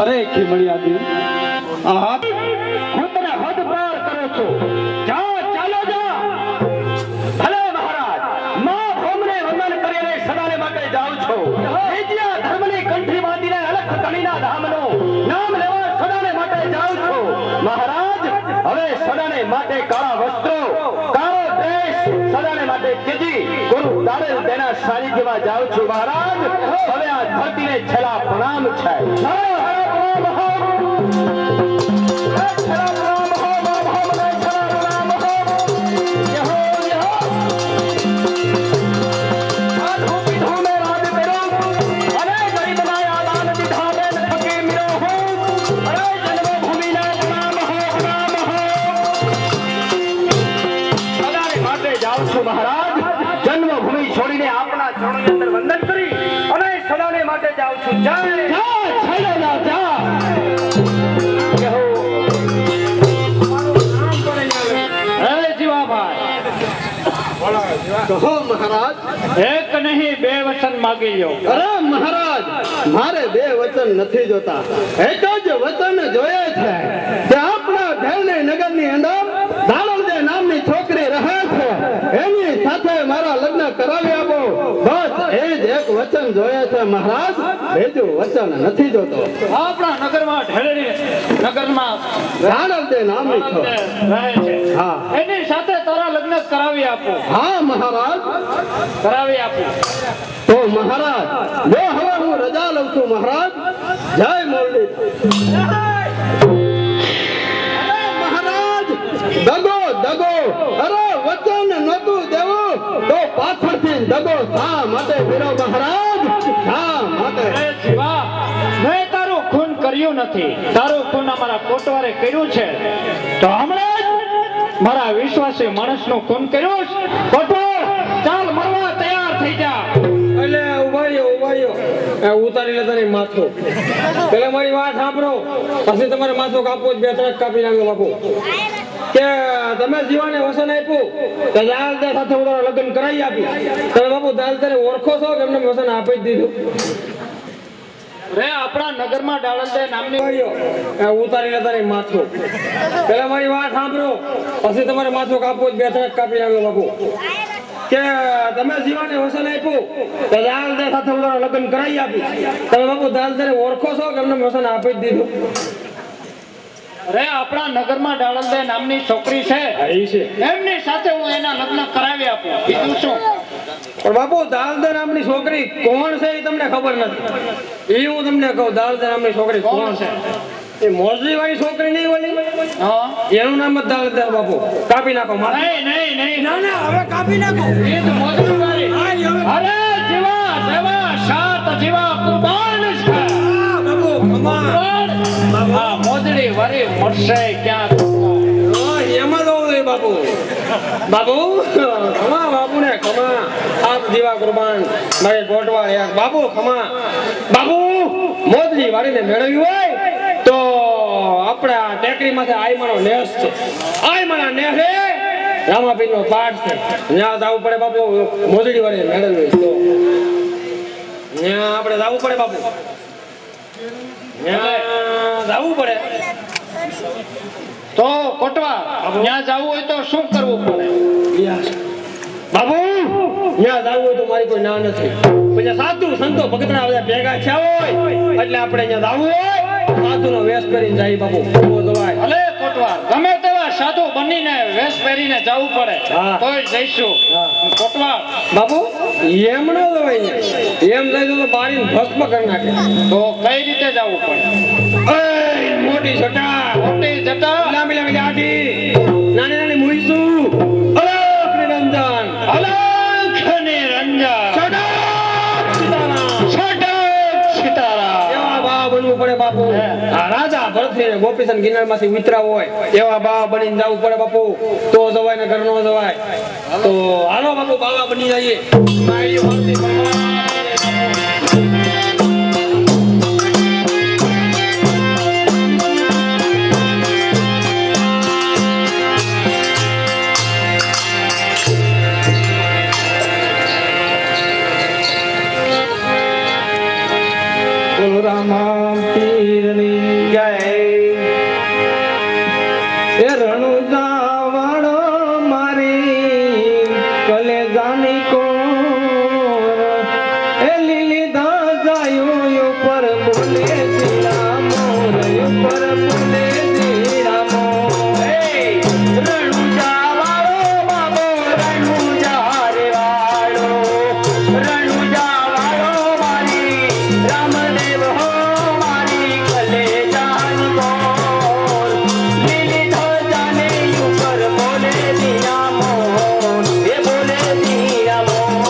અરે ખીમણી આદિ આહા ખુદને હદ પાર કરો છો. જા ચાલો જા. ભલે મહારાજ માં ભૌમને વંદન કરીને સદાને માટે જાઉં છું. વિદ્યા ધર્મની કંઠી બાંધીને અલખ ધણીના ધામનું નામ લેવા સદાને માટે જાઉં છું. મહારાજ હવે સદાને માટે કાળા વસ્ત્રો કાળો ડ્રેસ સદાને માટે ત્યજી ગુરુ તારેલ તેના સાનિધ્યમાં જાઉં છું. મહારાજ હવે આ ધરતીને છેલ્લા પ્રણામ છે. મહારાજ જન્મભૂમિ છોડીને આપણા ચરણોની અંદર વંદન કરી અને સદાને માટે જાઉં છું. જય કહો મહારાજ. એક નહીં બે વચન માગી લ્યો. અરે મહારાજ મારે બે વચન નથી જોતા, એક જ વચન જોઈએ છે કે આપણા ભેલની નગરની અંદર દાણલદે નામની છોકરી રહે છે, એની સાથે મારા લગ્ન કરાવી આપો. બસ એ જ એક વચન જોઈએ છે મહારાજ, બીજું વચન નથી જોતો. આપણા નગરમાં ઢેલડી નગરમાં દાણલદે નામની છોકરી રહે છે. હા. એની સાથે તારા લગ્ન કરાવી આપો. હા મહારાજ. કરાવી આપો. તો મહારાજ જો હવે હું રજા લઉં છું મહારાજ. જય મોરલી. મહારાજ દગો દગો, અરે વચન નતું દેવું તો પાછળથી દગો શા માટે કર્યો મહારાજ, શા માટે? એ જીવા, મેં તારું ખૂન કર્યું નથી. તારું ખૂન અમારા કોટવારે કર્યું છે. તો હમણાં જ મારા વિશ્વાસી માણસનું ખૂન કર્યું છે. કોટવાર ચાલ મરવા તૈયાર થઈ જા. એટલે ઉભાઈઓ ઉતારી લે તારી માથું. પેલા મારી વાત સાંભળો, પછી તમારે માથું કાપવો જ, બે ત્રણ કાપી નાખ્યો બાપુ. કે તમે જીવાને વસન આપ્યું તો દાલદા સાથે લગ્ન કરાવી આપ્યું. તમે બાપુ દાલદાને ઓળખો છો કે એમને વસન આપી જ દીધું? રે આપણા નગરમાં ડાળંદે નામની ઉતારી લે તારી માથું. પેલા મારી વાત સાંભળો, પછી તમારે માથું કાપવું જ, બે ત્રણ કાપી નાખ્યો બાપુ. કે તમે જીવાને વસન આપ્યું તો દાલદા સાથે લગ્ન કરાવી આપ્યું. તમે બાપુ દાલદાને ઓળખો છો કે એમને વસન આપી જ દીધું? રે આપણા નગરમાં ડાળંદે નામની છોકરી છે, એમની સાથે હું એના લગ્ન કરાવી આપું. બીજું શું? પણ બાપુ દાલદા નામની છોકરી કોણ છે એ તમને ખબર નથી. એ હું તમને કહું, દાલદા નામની છોકરી કોણ છે? એ મોરજી વાળી છોકરી નહીં ઓલી? હા, એનું નામ જ દાલદા બાપુ. કાપી નાખો માથું. નહીં. ના હવે કાપી નાખો. એ તો મોજડી વાળી. અરે જીવા દેવા સાત જીવા કુરબાન છે. બાપુ કમાલ. આ મોજડી વાળી મળશે ક્યાં? એમાં તો બાપુ ખમા બાપુ ને ખમા. આપ જીવા કુરબાન મારે ગોટવાળ એક બાપુ ખમા. બાપુ મોજડી વાળીને મેળવી હોય તો આપણા ટેકરી માંથી આયમાનો નેસ છે. આયમાના નેસે રામાપીર નો પાઠ છે. ત્યાં જવું પડે બાપુ. મોજડી વાળીને મેળવી હોય તો ત્યાં આપણે જવું પડે બાપુ. ત્યાં જવું પડે. તો કોટવા ત્યાં જવું હોય તો શું કરવું પડે? બાબુ ત્યાં જવું હોય તો મારી કોઈ ના નથી. પછી સાધુ સંતો ભક્તના બધા ભેગા થયા હોય એટલે આપણે ત્યાં જવું હોય સાધુ નો વેશ કરીને જાય બાપુ. ભલે કોટવા ગમે તેવા સાધુ બનીને વેશ પહેરીને જવું પડે તોય જઈશું. કોટવા બાબુ એમ ન જવાય. એમ જાય તો બારીને ભસ્મ કરી નાખે. તો કઈ રીતે જવું પડે? મોટી જટા લાંબી દાઢી, નાની મૂઈસું, અલખ નિરંજન, સીતારામ એવા બા બનવું પડે બાપુ. રાજા ભરતસિંહ ગોપીચંદ ગિરનાર માંથી ઉતરા હોય એવા બા બનીને જવું પડે બાપુ. તો જવાય ને ઘર નો જવાય. તો હાલો બાપુ બાવા બની જઈએ. રામા પીરની જય એ રણુજા વાળો મારી કલેજાની કોર એ લીલી દાજાયું ઉપર બોલે જીરા મોર ઉપર બોલે જીરા મોર રણુજા વાળો બાબો રણુજા રે વાળો રણુજા વાળો મારી રામદેવ હો મારી કલેજાની મોર લીલી ધજાને ઉપર બોલે દિયા મોર એ બોલે દિયા મોર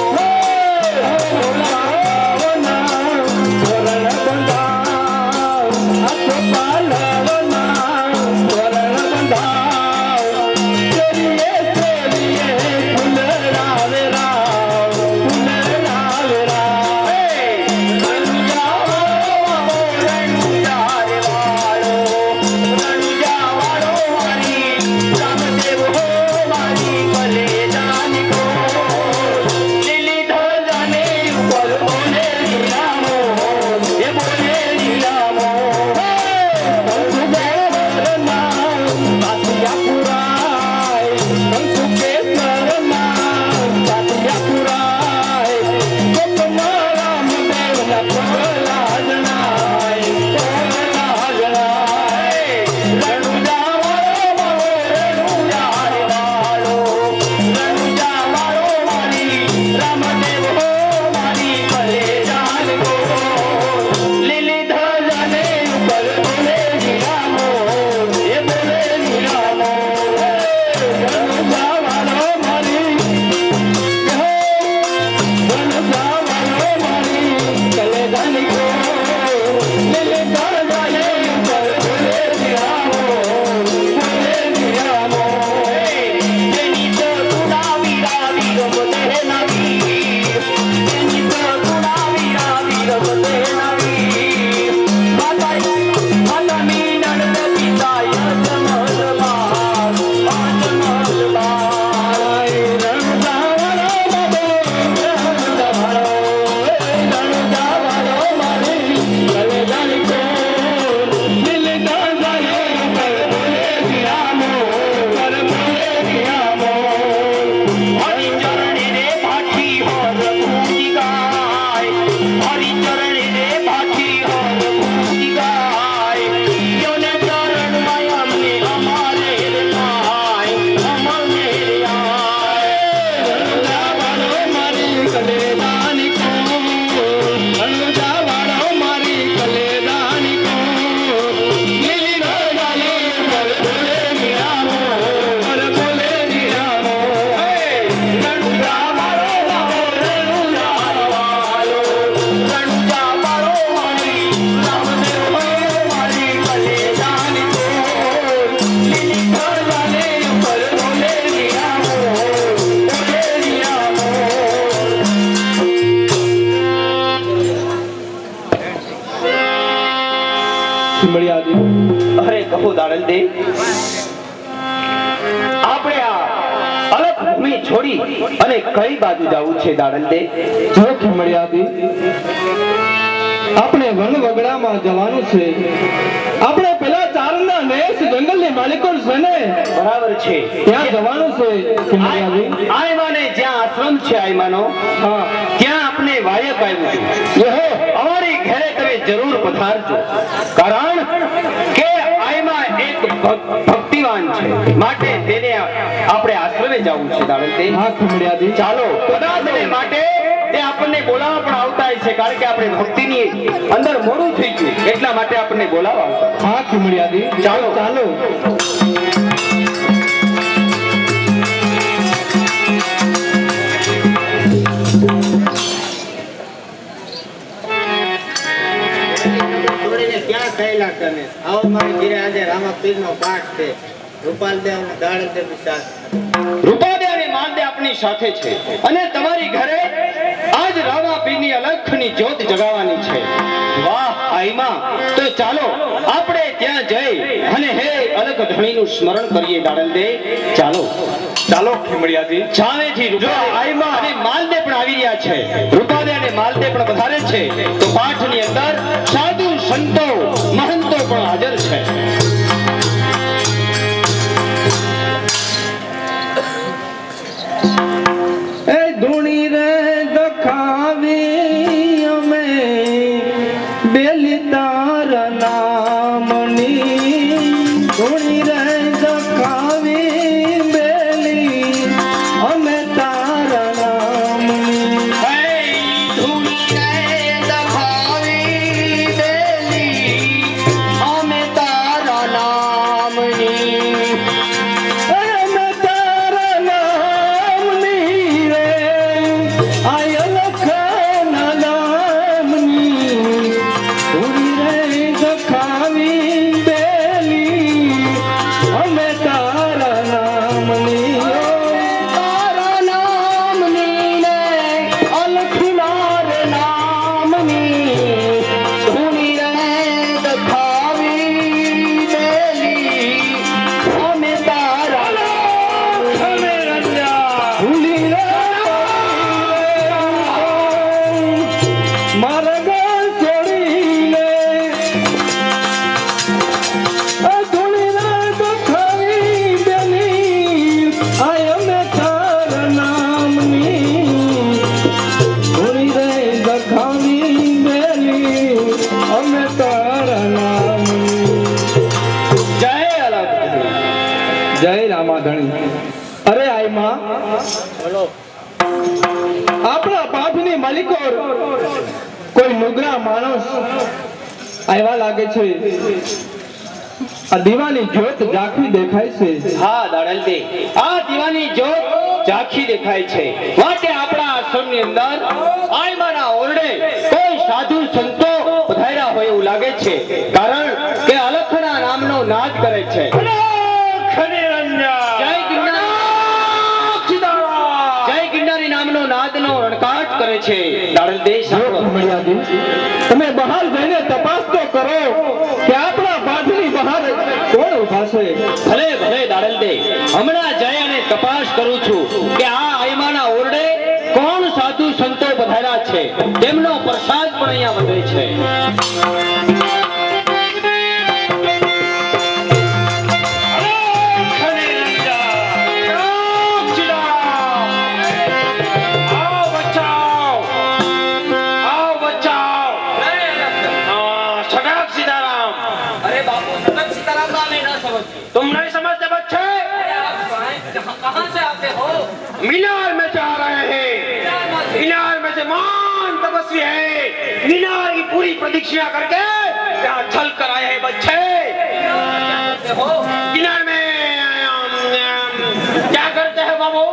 અરે કહો દાડલ દે આપણે આ અલગ ભૂમિ છોડી અને કઈ બાજુ જવું છે દાડલ દે જો ખીમડિયાદી આપણે વન વગડામાં જવાનું છે આપણે પેલા ચારણના નેસ જંગલની માલિકો છે ને બરાબર છે ત્યાં જવાનું છે ખીમડિયાદી આયમાને જ્યાં આશ્રમ છે આયમાનો હા ત્યાં આપણે વાયક આવ્યું છે અમારી ઘરે તમે જરૂર પધારજો કારણ કે આયમાં એક ભક્તિવાન છે માટે તેને આપણે આશ્રમે જવું છે દાડલ દે હા ખીમડિયાદી ચાલો કદાચ ને માટે તે આપણને બોલાવવા પણ આવતા છે કારણ કે આપણે ભક્તિની અંદર મોડું થઈ ગયું એટલા માટે આપણને બોલાવવા આવતા હા ખીમડિયાદી ચાલો. ચાલો છોડીને ક્યાં થયેલા તમે આવો મારી ઘરે આજે રામાપીરનો પાઠ છે રૂપાલદેવ અને દાડલદેવની સાથે રૂપાદે અને માલદે આપની સાથે છે અને તમારી ઘરે આજ રામાપીરની અલખની જ્યોત જગાવવાની છે વાહ આઈમા તો ચાલો આપણે ત્યાં જઈ અને હે અલખ ધણીનું સ્મરણ કરીએ દાડલ દે ચાલો ચાલો ખીમડિયાજી સામેથી આઈમા અને માલદે પણ આવી રહ્યા છે રૂપાદે અને માલદે પણ વધારે છે તો પાઠની અંદર સાધુ સંતો મહંતો પણ હાજર છે. એ ધૂણી રે દખાવી અમે બેલી તારા નામની ધૂણી રે દખાવી બેલી અમે તારા નામની અમે તારા નામની રે આય લખના નામની ધૂણી રે દખાવી બેલી અમે તારા નામની તારા નામની ને અલખનાર નામની ધૂણી રે દખાવી બેલી અમે તારા નામની ધૂણી રે મારા ગાલ છોડી લે ધૂણી રે દખાવી બેલી આય અમે તારા નામની ધૂણી રે દખાવી બેલી અમે તારા નામની જય અલગ જય રામાધણી. અરે આઈ માં આપણા પાપની માલિકો કોઈ નુગરા માણસ આવ્યા લાગે છે. આ દીવાની જ્યોત ઝાંખી દેખાય છે. હા દાડલતી, આ દીવાની જ્યોત ઝાંખી દેખાય છે. માટે આપણા આશ્રમની અંદર આયમાના ઓરડે કોઈ સાધુ સંતો પધાર્યા હોય એવું લાગે છે. કારણ કે અલખના નામનો નાદ કરે છે. જય ગિરનારી નામનો નાદનો રણકાટ કરે છે. દાડલતી સાંભળો. તમે બહાર જઈને તપાસ તો કરો કે આપણા પાઠની બહાર કોણ ઉભા છે. ભલે ભલે દાડલતી, હમણાં જઈ અને તપાસ કરું છું કે આ આયમાના ઓરડે કોણ સાધુ સંતો પધાર્યા છે. તેમનો પ્રસાદ પણ અહીંયા વધે છે. अरे बापू सतत सीताराम का मैं ना समझती. तुम नहीं समझते बच्चे? कहाँ से आते हो? मीनार में जा रहे हैं. मीनार में से महान तपस्वी है. मीनार की पूरी प्रदक्षिणा करके यहाँ चल कर आए हैं बच्चे. हो मीनार में क्या करते हैं बाबू?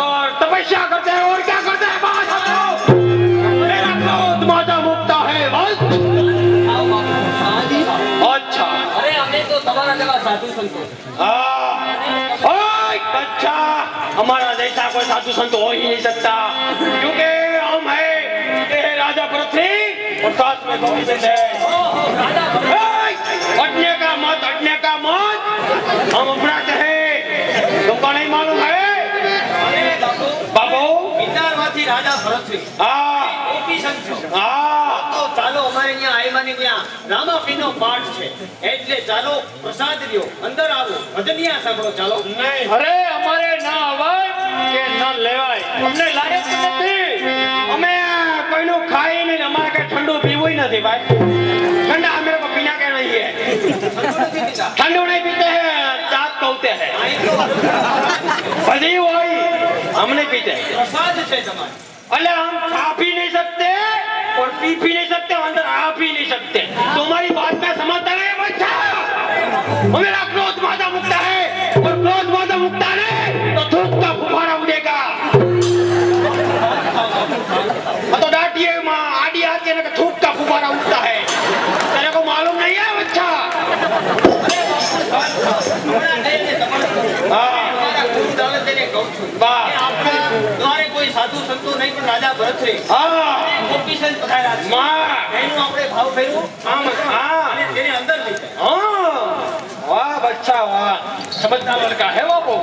और तपस्या करते हैं. और क्या करते हैं? बात बताओ. मेरा क्रोध माता मुक्ता है बस. आओ बापू शादी आओ. अच्छा. अरे हमें तो तुम्हारा जगह साधु संतो. अच्छा, हमारा जैसा कोई साधु संत हो ही नहीं सकता, क्योंकि हम है ये है राजा पृथ्वी और साथ में गोविंद है. हटने का मत, हटने का मत. हम अपराध है. तुमको नहीं मालूम है? अरे बापू बाबू. गिरनार माथी राजा भरतसिंह हाँ ઓપી સંતો. हाँ તો ચાલો અમારે અહીંયા આયમાની ત્યાં રામાપીરનો પાઠ છે એટલે ચાલો પ્રસાદ લ્યો. અંદર આવો ભજનિયા સાંભળો. ચાલો. અરે અમારે ના અવાય કે ન લેવાય, અમને લાયક નથી. અમે કોઈનું ખાઈ નહીં. અમારે કઈ ઠંડુ પીવું નથી ભાઈ. ठंडा मेरे को पीना क्या नहीं है. ठंडू नहीं पीते हैं, चाट कहते हैं. बधी वही हम नहीं पीते. પ્રસાદ છે તમારે. अरे हम खा भी नहीं सकते और पी भी नहीं सकते और अंदर आ भी नहीं सकते. तुम्हारी बात में समझता नहीं बच्चा. मेरा क्रोध माता मुक्ता है और क्रोध माता मुक्ता नहीं तो थूक का फुफारा उड़ेगा. तो डांटिए माँ आड़ी आती है ना कि थूक का फुफारा उड़ता है. तेरे को मालूम नहीं है बच्चा? હમણાં જઈને તપાસ કરો. हाँ તમારા ગુરુ દાલતને કહું છું वाह. કે આપણા દ્વારે કોઈ સાધુ સંતો નહીં પણ રાજા ભરતસિંહ हाँ ગોપી સંત પધાર્યા છે. माँ. એનું આપણે ભાવ ફેરવું हाँ हाँ અને તેને અંદર લઈ જાય. हाँ. वाह बच्चा वाह, समझदार लड़का है बाबू.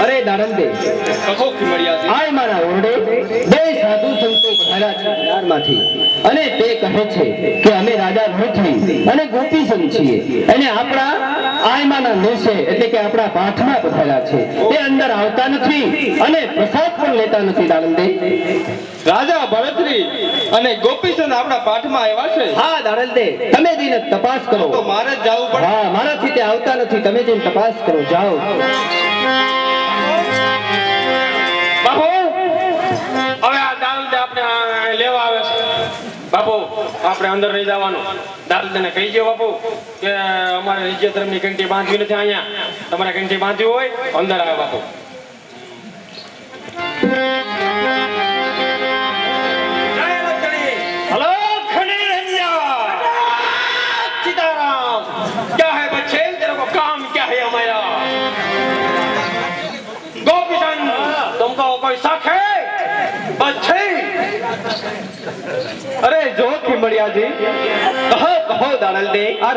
અરે દાડંદે, કહો ખીમડિયાજી. આ મારા ઓરડે બે સાધુ સંતો પધાર્યા છે બજારમાંથી અને તે કહે છે કે અમે રાજા નથી અને ગોપીચંદ છીએ અને આપણા આયમાના દેશે એટલે કે આપણા પાઠમાં પધાર્યા છે. તે અંદર આવતા નથી અને પ્રસાદ પણ લેતા નથી. દાડંદે, રાજા ભરતરી અને ગોપીચંદ આપણા પાઠમાં આવ્યા છે. હા દાડંદે, તમે જઈને તપાસ કરો. તો મારે જ જવું પડે. હા, મારાથી તે આવતા નથી. તમે જઈને તપાસ કરો. જાઓ. બાપુ હવે આ દાલદે આપણે લેવા આવે છે. બાપુ આપણે અંદર નહીં જવાનું. દાલદેને કહી દો બાપુ કે અમારે નિત્ય ધર્મની ઘંટી બાંધવી નથી અહીંયા. તમારે ઘંટી બાંધવી હોય અંદર આવે બાપુ. હલો ખની રંજા, सीताराम, क्या है बच्चे, तेरे को काम क्या है हमारा? गोपीचंद, तुमको कोई शक है बच्चे? અરે જો ખીમડિયાજી, કહો કહો દાડલદે, આ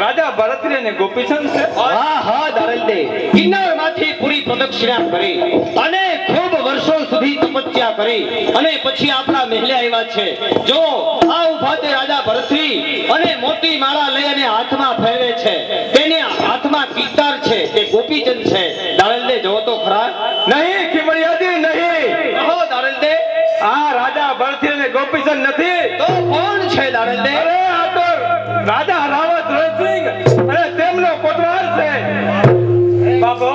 રાજા ભરતરી અને ગોપીચંદ છે. હા હા દાડંદે, કિન્નરમાંથી પૂરી પ્રદક્ષિણા કરી અને ખૂબ વર્ષો સુધી તપસ્યા કરી અને પછી આપણા મહેલે આવ્યા છે. જો આ ઉભા તે રાજા ભરતરી અને મોટી માળા લઈ અને હાથમાં ફેરવે છે. તેને હાથમાં પિત્તર છે, તે ગોપીચંદ છે. દાડંદે જો તો ખરા. નહીં ખીમડિયાજી, નહીં. કહો દાડંદે, આ રાજા ભરતરી અને ગોપીચંદ નથી. તો કોણ છે દાડંદે? અરે આ તો રાજા રાવત રણસિંહ અને તેમનો કોટવાર છે. બાપુ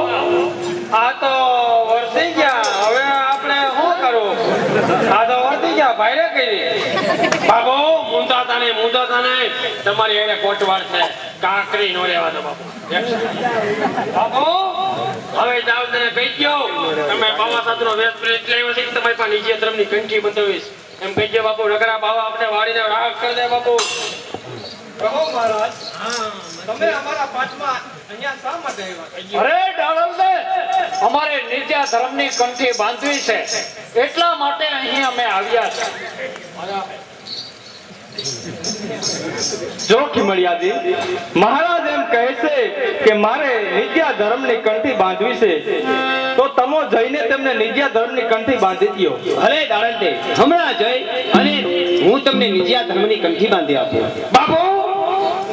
આ તો વરસી ગયા. હવે આપણે શું કરવું? આ તો વરસી ગયા, ભાઈરે કરી. બાપુ મૂંઝાતા નહીં. તમારી એને કોટવાર છે. કાકરી નો રહેવા દો બાપુ. બાપુ હવે દાઉદને કહી દો તમે બાવા સાથનો વેશ પ્રેત લેવો છે. તમારી પાસે નિત્ય ધર્મની કંઠી બંધાવીશ એમ કહી દો બાપુ. નગરા બાવા આપણે વાળીને રાગ કરી દે બાપુ. કહો મહારાજ, તમે અમારા પાઠમાં અહીંયા શા માટે આવ્યા? અરે દાડંદે, અમારે નિત્ય ધર્મની કંઠી બાંધવી છે એટલા માટે અહીં અમે આવ્યા છે. જો ખીમડિયાજી, મહારાજ એમ કહે છે કે મારે નિત્યા ધર્મની કંઠી બાંધવી છે, તો તમો જઈને તેમને નિત્યા ધર્મની કંઠી બાંધી દ્યો. અરે દાડંદે, હમણાં જઈ અને હું તમને નિત્યા ધર્મની કંઠી બાંધી આપું. બાપુ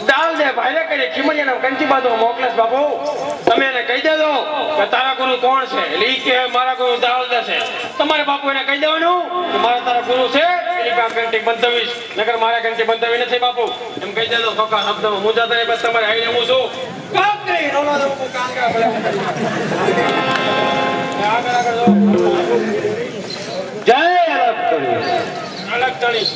દાલ દે ભાઈને કહી ખીમડિયાને કંચી બાંધવા મોકલેશ બાપુ. તમે એને કહી દેજો કે તારા ગુરુ કોણ છે. એટલે ઈ કે મારા ગુરુ દાલ દે છે. તમારે બાપુ એને કહી દેવાનું કે મારા તારા ગુરુ છે એની પાસે કંઠી બંધાવીશ. નકર મારે કંઠી બંધાવી નથી બાપુ. એમ કહી દેજો. ખોખા શબ્દમાં મુંજાતા નહીં. બસ તમારે આવીને હું છું. કાક નહીં, નો નો બાપુ, કાંગા ભલે. આગળ જો. જય અલગ કરી. અલગ તણી.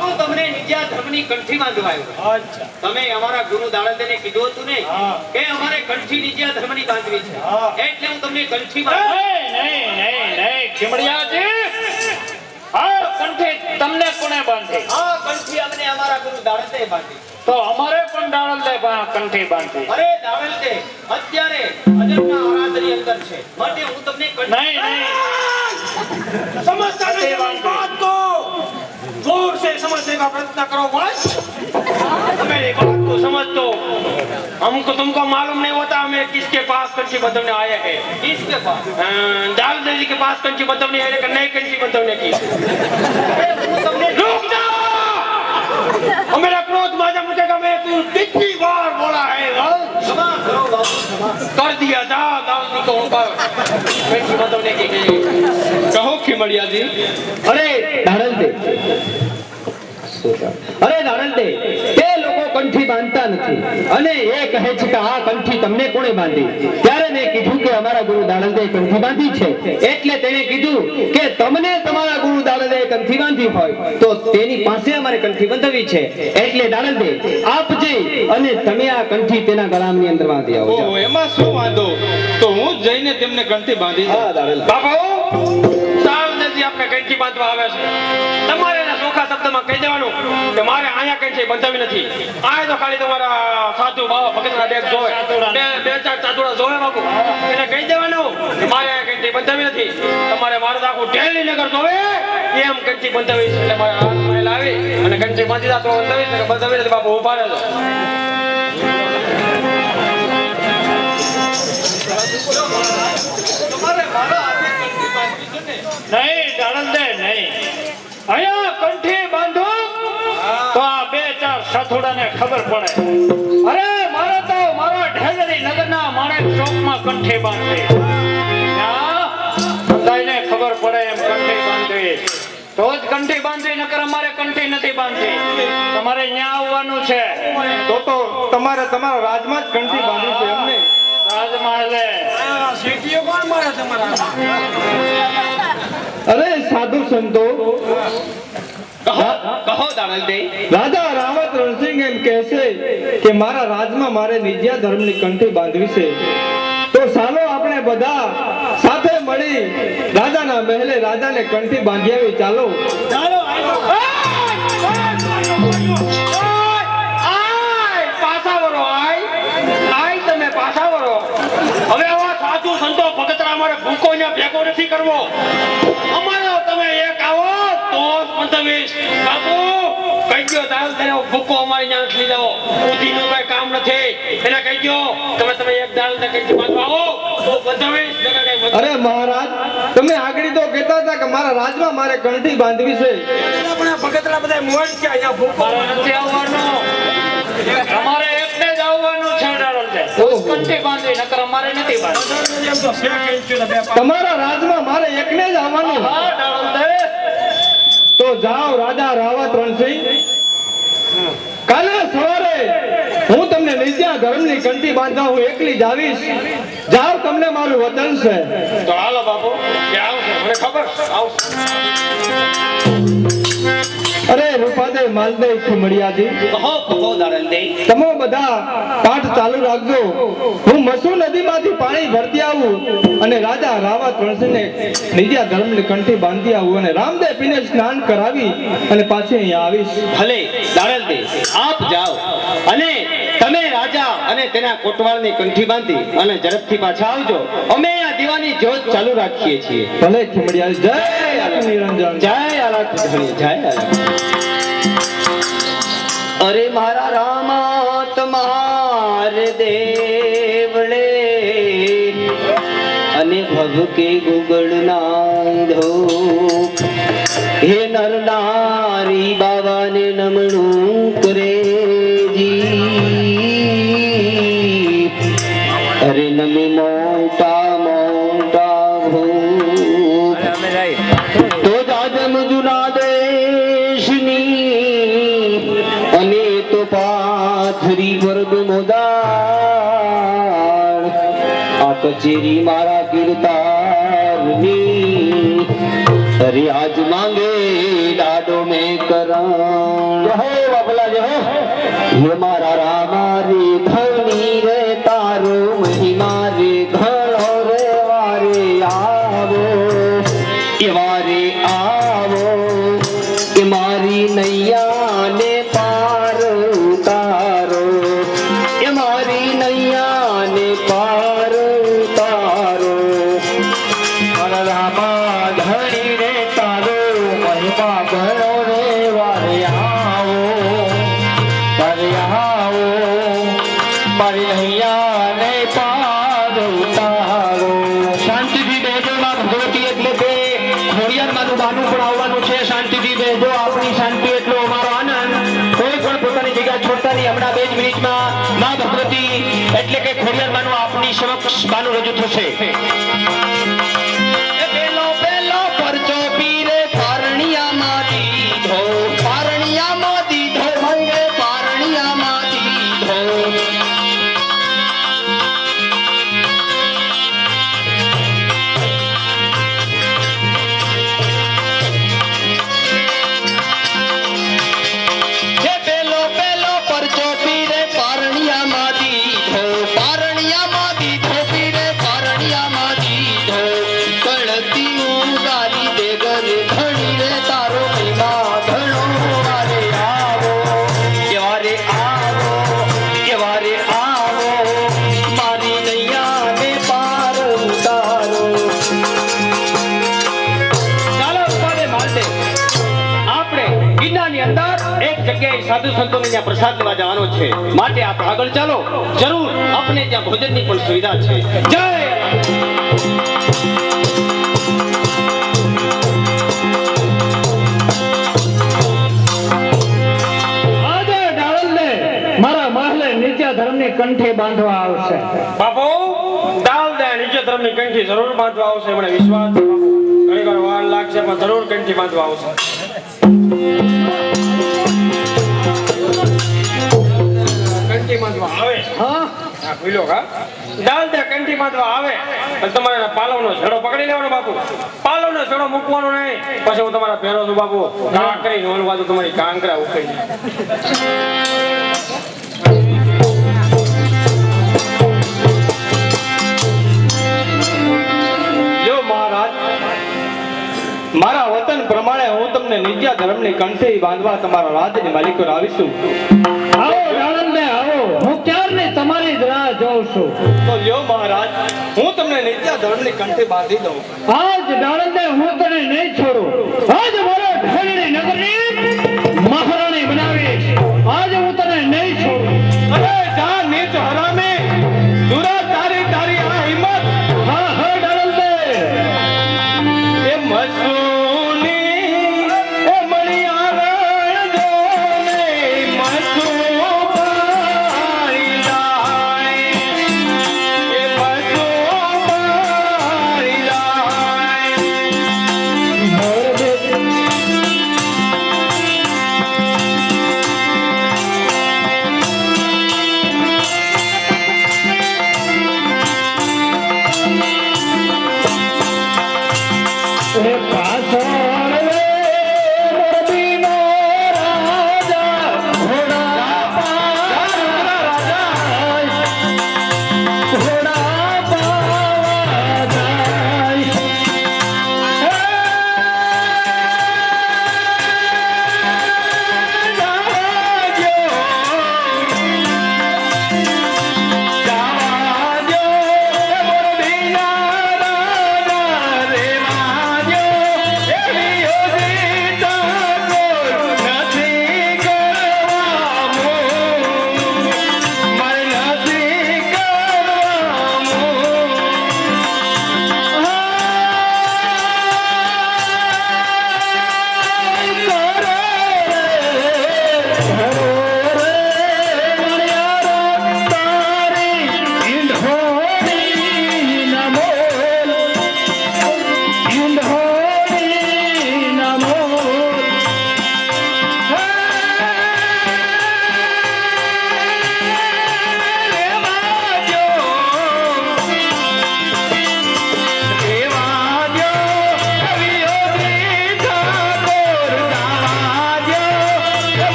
હું તમને નિત્યા ધર્મની કંઠી બાંધવા આવ્યો. તમે અમારા ગુરુ દાડંદેને કીધું હતું ને કે અમારે કંઠી નિત્યા ધર્મની બાંધવી છે, એટલે હું તમને કંઠી નહીં, ખીમડિયાજી, આ કંઠી તમને કોને બાંધી? હા, કંઠી અમને અમારા ગુરુ દાડંદે બાંધી. તો અમારે પણ દાડંદે કંઠી બાંધી. અરે દાડંદે અત્યારે અજબના આરાધની અંદર છે, માટે હું તમને કંઠી નહીં, समझता नहीं इस बात को, जोर से समझने का प्रयत्न करो बस. मेरी बात को समझ दो. हमको तुमको मालूम नहीं होता हमें किसके पास कंठी बंधवने आए हैं. किसके पास? दाल देवी के पास कंठी बंधवने आए कि नहीं कंठी बंधवने की. रुक जाओ. और मेरा क्रोध माजा मुझे का मैं तू कितनी बार बोला है. क्षमा करो बाबू, क्षमा कर दिया था दाल जी को कंठी बंधवने की. કહો ખીમડિયાજી. અરે દાડંદે, તે લોકો કંઠી બાંધતા નથી અને એ કહે છે કે આ કંઠી તમને કોણે બાંધી? ત્યારે મેં કીધું કે અમારા ગુરુ દાડંદે કંઠી બાંધી છે. એટલે તેણે કીધું કે તમને તમારા ગુરુ દાડંદે કંઠી બાંધી હોય તો તેની પાસે અમારે કંઠી બંધાવી છે. એટલે દાડંદે આપ જઈ અને તમે આ કંઠી તેના ગળાની અંદર બાંધી આવો. ઓહો, એમાં શું વાંધો? તો હું જ જઈને તેમને કંઠી બાંધી દઉં. હા દાડંદે. બાપુ સાલ નથી આપણે કંઠી બાંધવા આવે છે. તમારે એના ચોખ્ખા શબ્દમાં કહી દેવાનું કે મારે અહીંયા કંઠી બંધાવી નથી. આ તો ખાલી તમારા સાધુ બાવા ભગતના ડેક જોવે, બે ચાર ચાતુડા જોવે બાપુ. એને કહી દેવાનું કે મારે અહીંયા કંઠી બંધાવી નથી. તમારે મારું આખું ઢેલી નગર જોવે એમ કંઠી બંધાવી છે. એટલે મારે હાથમાં લાવી અને કંઠી બાંધી દા તો બંધાવી બંધાવી નથી બાપુ. ઉભા રહેજો. નહીં દાણંદે નહીં. અહીંયા કંઠી બાંધો તો આ બે ચાર સાથોડાને ખબર પડે. અરે મારે તો મારા ઢેલરી નગરના માણેક ચોકમાં કંઠી બાંધવી. ત્યાં બધાયને ખબર પડે એમ કંઠી બાંધવી. તો જ કંઠી બાંધવી, નકર અમારે કંઠી નથી બાંધવી. તમારે અહીંયા આવવાનું છે. તો તમારે તમારા રાજમાં જ ઘંટી બાંધવી છે એમને? રાજમહેલે સીટીઓ કોણ મારે તમારા? અરે સાધુ સંતો, કહો દાણલદે. રાજા રાવત રણસિંહ એમ કહેશે કે મારા રાજમાં મારે નિજ્યા ધર્મની કંઠી બાંધવી છે. તો ચાલો આપણે બધા સાથે મળી રાજાના મહેલે રાજાને કંઠી બાંધી આવી. ચાલો. હવે આવા સાધુ સંતો ભગતરા અમારે ભૂકો ને ભેગો નથી કરવો. અમારો તમે એક આવો તો પંચવીસ બાપુ કહી ગયો દાલ તને ભૂકો અમારી ત્યાં લઈ જાઓ. બુદ્ધિનું કઈ કામ નથી એને કહી ગયો તમે એક દાલ ને કઈ બાજુ આવો તો પંચવીસ અરે મહારાજ, તમે આગળ તો કહેતા હતા કે મારા રાજમાં મારે કંઠી બાંધવી છે. ભગતરા બધા મોજ કે અહીંયા ભૂકો મારે નથી આવવાનું. તમારે એકને જ આવવાનું છે દાણંદે. કંઠી બાંધવી, નકર અમારે નથી બાંધવી. એમ તો ફેક કહી બે તમારા રાજમાં મારે એકને જ આવવાનું. હા દાણંદે. તો જાઓ રાજા રાવત રણસિંહ, કાલે સવારે હું તમને નિજ્યા ધર્મની કંઠી બાંધવા હું એકલી જ આવીશ. જાઓ, તમને મારું વચન છે. તો હાલો બાપુ કે આવશે મને ખબર છે આવશે. અરે રૂપાદે માલદેવ ખીમડિયાજી, કહો દાણલદે. તમે બધા પાઠ ચાલુ રાખજો. હું મસુ નદીમાંથી પાણી ભરતી આવું અને રાજા રાવત રણસિંહને નિજ્યા ધર્મની કંઠી બાંધી આવું અને રામદેવ પીને સ્નાન કરાવી અને પાછી અહીંયા આવીશ. ભલે દાણલદે, આપ જાઓ અને તમે રાજા અને તેના કોટવાળની કંઠી બાંધી અને ઝડપથી પાછા આવજો. અમે આ દીવાની જ્યોત ચાલુ રાખીએ છીએ. ભલે ખીમડિયાજી. જય આખા નિરંજન. જય આલાખ ધણી, જય આલાખ. અરે મારા રામા તમારે દેવળે અને ભવકે ગુગળ નાંધો. હે નર નારી બાવાને નમણું કરે જી. અરે નમે મોટા મોટા ભૂત તો જાજમ જુના દેશની અને તો પાથરી વર્ગ મોદાળ. આ કચેરી મારા કીર્તારની અરે આજ માંગે લાડો મેં કરણ. હે બાબલા જે હે મારા રામા રે ધણી રે તારો મહિમા રે ઘણો રે વારે આવો એ વારે આવો કે મારી નૈયા ને પાર ઉતારો. એ મારી નૈયા ને પાર ઉતારો. મારા રામા ધણી રે તારો મહિમા ઘણો રે વારે આવો મારી નૈયા ને પાર ઉતારો. શાંતિથી બેજો માં ભગવતી એટલે કે ખોડિયાર માનું બાનું પણ આવવાનું છે. શાંતિથી બેજો, આપણી શાંતિ એટલો અમારો આનંદ. કોઈ પણ પોતાની જગ્યા છોડતા નહીં. હમણાં 2 જ મિનિટમાં માં ભગવતી એટલે કે ખોડિયાર માનું આપની સમક્ષ બાનું રજૂ થશે. પેલો પરચો પીરે પારણિયામાં દીધો, પારણિયામાં દીધો, ભાઈ પારણિયામાં દીધો. પેલો પરચો પીરે પારણિયામાં દીધો, પારણિયામાં દીધો પીરે પારણિયામાં દીધો. જગ્યાએ સાધુ સંતોને ત્યાં પ્રસાદ લેવા જવાનો છે, માટે આપ આગળ ચાલો. જરૂર આપણે ત્યાં ભોજનની પણ સુવિધા છે. જય આજે ડાળલને મારા મહેલે નીચા ધર્મની કંઠે બાંધવા આવશે. બાપુ દાલ દે નીચે ધર્મની કંઠી જરૂર બાંધવા આવશે, મને વિશ્વાસ છે બાપુ. ઘણી વાર વાર લાગશે પણ જરૂર કંઠી બાંધવા આવશે. કંઠી બાંધવા આવે હા આ ભૂલો કા દાલ દે કંઠી બાંધવા આવે અને તમારે પાલવનો છેડો પકડી લેવાનો બાપુ. પાલવનો છેડો મૂકવાનો નહીં, પછી હું તમારા ફેરો છું બાપુ. કાંકરી નોલ બાજુ તમારી કાંકરા ઉકળી. જો મહારાજ, મારા વતન પ્રમાણે હું તમને નિત્ય ધર્મની કંઠી બાંધવા તમારા રાજની માલિકો આવીશું. આવો ડાળલને આવો, હું ક્યારની તમારી જ રાહ જોઉં છું. તો લ્યો મહારાજ, હું તમને નિત્ય ધર્મની કંઠી બાંધી દઉં. આજ ડાળલને હું તને નહીં છોડું. આજ મારો ઢોલની નગરની મહારાણી બનાવીશ. આજ હું તને નહીં છોડું. અરે જા નીચ હરામી, દુરા તારી તારી આ હિંમત. હા હા ડાળલને એ મસૂની એ મણિયારણ જોને મસૂ પારી લાય, એ મસૂ પારી લાય. એ પાછળ રે મોરબીનો રાજા ઘોડા પાવા જાય, ઘોડા પાવા જાય.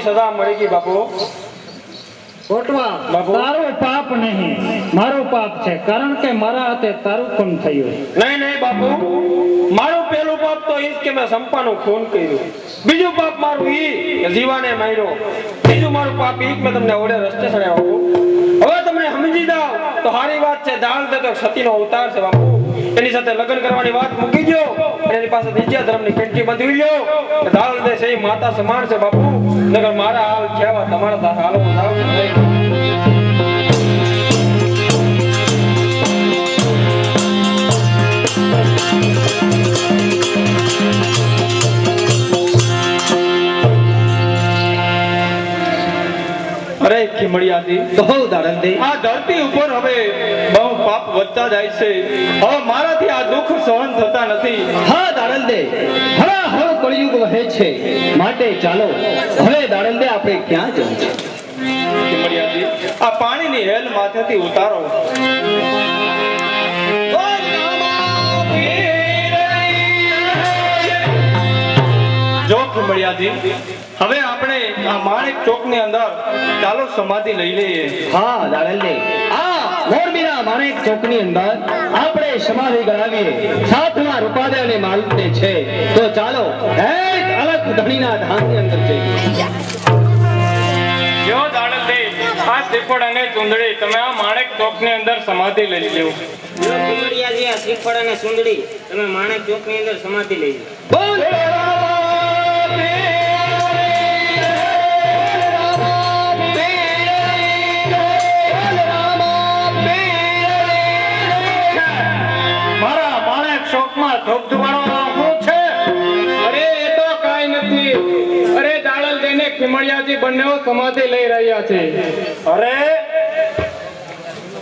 સજા મળી ગઈ બાપુ. કોટવા બાપુ. તારું પાપ નહીં મારું પાપ છે કારણ કે મારા હાથે તારું ખૂન થયું. નહીં નહીં બાપુ, મારું પહેલું પાપ તો ઈ જ કે મેં સંપાનું ખૂન કર્યું. બીજું પાપ મારું ઈ કે જીવાને માર્યો. ત્રીજું મારું પાપ ઈ કે મેં તમને ઓડે રસ્તે ચડાવ્યો બાપુ. હવે તમને સમજી જાઓ તો સારી વાત છે. દાળ દે તો સતીનો અવતાર છે બાપુ. એની સાથે લગ્ન કરવાની વાત મૂકી દો અને એની પાસે નીચે ધર્મની કંઠી બાંધી લ્યો. દાળ દે છે ઈ માતા સમાન છે બાપુ. નગર મારા હાલ કેવા તમારા હાલ આવશે. અરે ખીમડિયાથી કહો દાડલદે. આ ધરતી ઉપર હવે બહુ પાપ વધતા જાય છે. હવે મારાથી આ દુઃખ સહન થતા નથી. હા દાડલદે, હરા હર કળિયુગ વહે છે, માટે ચાલો હવે દાડલદે આપણે ક્યાં જવું છે? ખીમડિયાથી આ પાણીની હેલ માથેથી ઉતારો. જો ખીમડિયાથી હવે આપણે આ માણેક ચોકની અંદર ચાલો સમાધિ લઈ લઈએ. હા દાડલદે, આ મોરબીના માણેક ચોકની અંદર આપણે સમાધિ ગણાવીએ. સાથમાં રૂપાદે અને માલતે છે, તો ચાલો એક અલગ ધણીના ધામની અંદર જઈએ. જો દાડલદે આ શ્રીફળ અને ચુંદડી તમે આ માણેક ચોકની અંદર સમાધિ લઈ લ્યો. જો કુંવરિયાજી આ શ્રીફળ અને સુંદડી તમે માણેક ચોકની અંદર સમાધિ લઈ લો. બોલ મારા માણેક ચોકમાં ધબધબાણો શું છે? અરે એ તો કાંઈ નથી. અરે દાડલદે ને ખીમડિયાજી બંનેઓ સમાધિ લઈ રહ્યા છે. અરે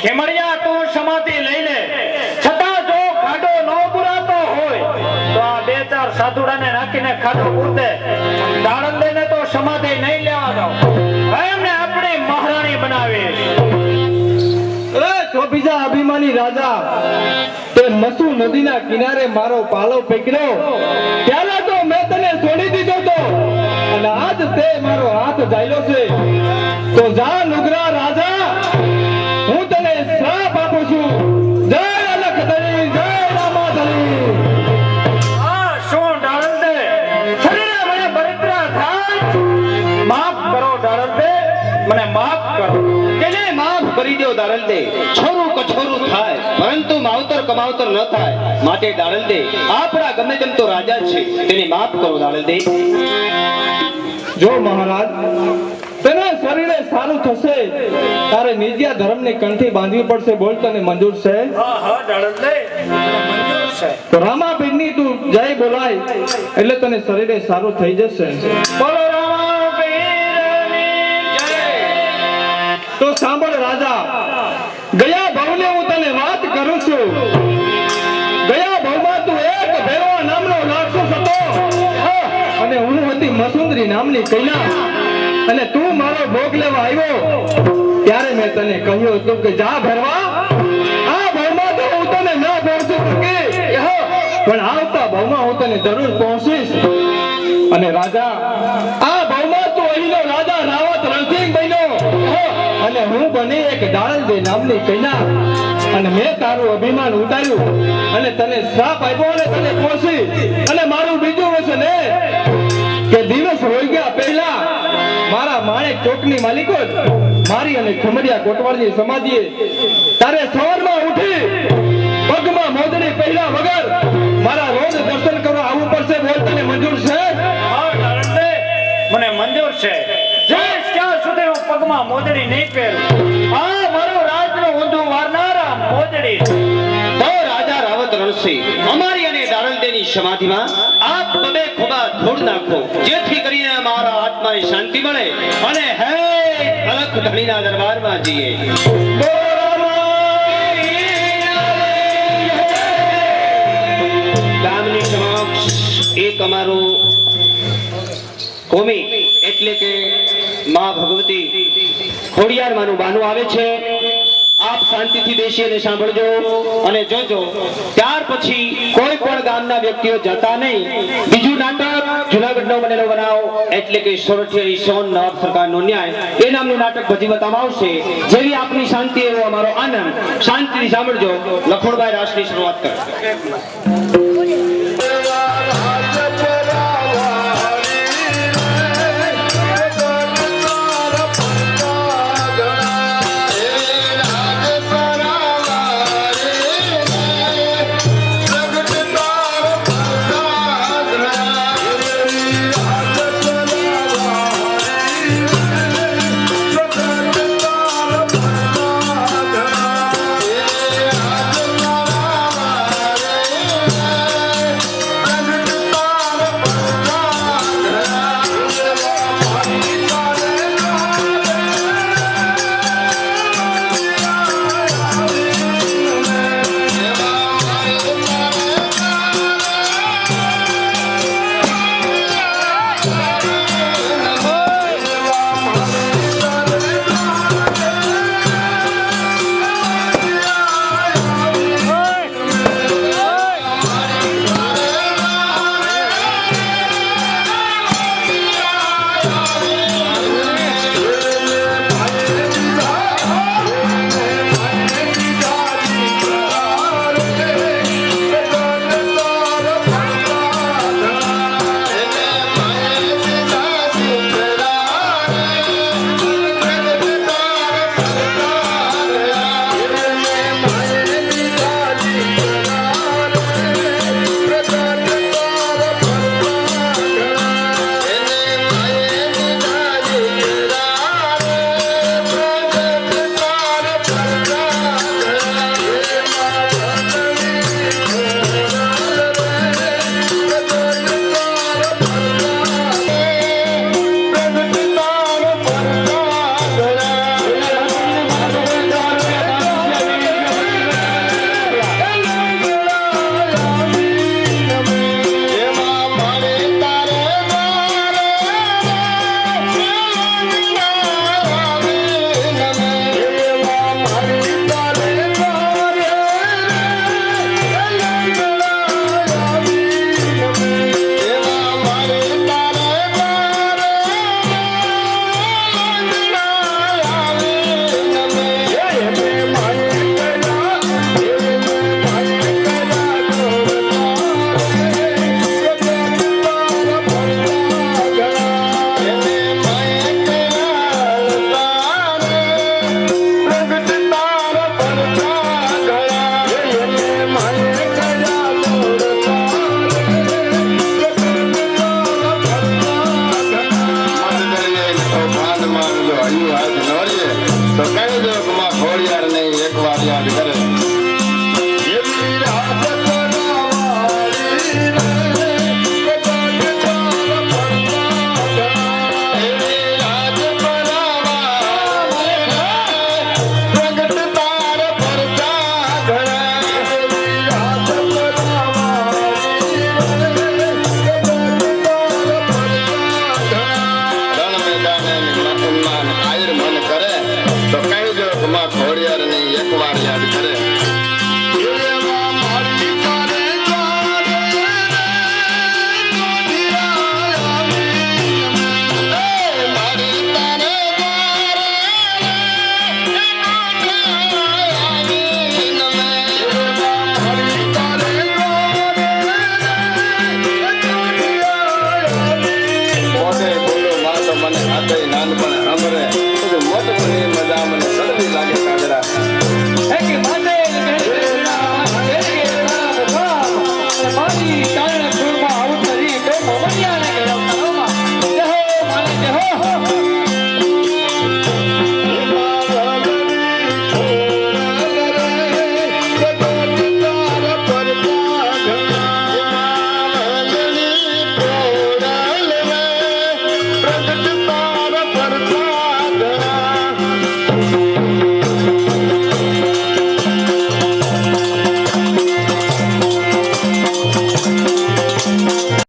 ખેમડિયા તું સમાધિ લઈ લે, છતાં જો ખાડો નો પુરાતો હોય તો આ બે ચાર સાધુડાને નાખીને ખાડો પૂરતે. દાડલદેને તો સમાધિ નહીં લેવા દો, એમને આપણી મહારાણી બનાવી. ચોબીજા અભિમાની રાજા તે મસુ નદીના કિનારે મારો પાલો પકડ્યો ત્યારે તો મેં તને છોડી દીધો તો, અને આજ તે મારો હાથ ઝાલ્યો છે. તો જા નુગરા રાજા, હું તને શ્રાપ આપું છું. જય અલખધણી, જય રામાધણી. આ શું દાડલદે, શરીરે મને બળતરા થાય? માફ કરો દાડલદે, મને માફ કરો. તેને માફ કરી દો દાડલદે. છોરું કછોરું થાય પરંતુ માવતર કમાવતર ન થાય, માટે દાડલદે આપણા ગમે તેમ તો રાજા છે, તેને માફ કરો દાડલદે. જો મહારાજ તેના શરીરે સારું થશે તારે નિજ્યા ધર્મની કંઠી બાંધવી પડશે. બોલ તને મંજૂર છે? હા હા દાડલદે, મને મંજૂર છે. તો રામાપીરની તું જય બોલાય એટલે તને શરીરે સારું થઈ જશે. બોલો રામાપીરની જય. તો સાંભળ રાજા, ગયા ભાવને હું તને વાત કરું છું. ગયા ભાવમાં તું એક ભેરવા નામનો રાક્ષસ હતો અને હું હતી મસુંદરી નામની કન્યા, અને તું મારો ભોગ લેવા આવ્યો ત્યારે મેં તને કહ્યું હતું કે જા ભેરવા, આ ભાવમાં તો હું તને ન પહોંચી શકી, પણ આવતા ભાવમાં હું તને જરૂર પહોંચીશ. અને રાજા, આ ભાવમાં તું અહીંનો રાજા રાવત રણસિંહ બન્યો અને હું બની એક દાડલદે નામની કન્યા, અને મેં તારું અભિમાન ઉતાર્યું અને તને શ્રાપ આપ્યો અને તને પહોંચી. અને મારું બીજું વચન એ કે દિવસ હોઈ ગયા પહેલા મારા માણેક ચોકની માલિકો મારી અને ખમડિયા કોટવાળની સમાધિએ તારે સવારમાં ઉઠી પગમાં મોદડી પહેલા વગર મારા રોજ દર્શન કરવા આવવું પડશે. બોલ તને મંજૂર છે? હા દાડલદે, મને મંજૂર છે. જઈશ ત્યાં સુધી હું પગમાં મોજડી નહીં પહેરું. આ મારું રાજનું ઊંધું વારનારા મોજડી. તો રાજા રાવત રણસિંહ અમારી અને દાડલદેની સમાધિમાં આપ બબે ખોબા ધોડ નાખો, જેથી કરીને મારા આત્માને શાંતિ મળે અને હે અલખ ધણીના દરબારમાં જઈએ. ગામની સમક્ષ એક અમારું કોમી એટલે કે માં ભગવતી ખોડિયાર માનું બાનું આવે છે. આપ શાંતિથી બેસી અને સાંભળજો અને જોજો ત્યાર પછી કોઈ પણ ગામના વ્યક્તિઓ જતા નહીં. બીજું નાટક જુનાગઢનો બનેલો બનાવ એટલે કે સોરઠિયાળી સોન નવાબ સરકારનો ન્યાય એ નામનું નાટક ભજી બતાવવામાં આવશે. જેવી આપની શાંતિ એવો અમારો આનંદ. શાંતિથી સાંભળજો. લખણભાઈ રાસની શરૂઆત કરે.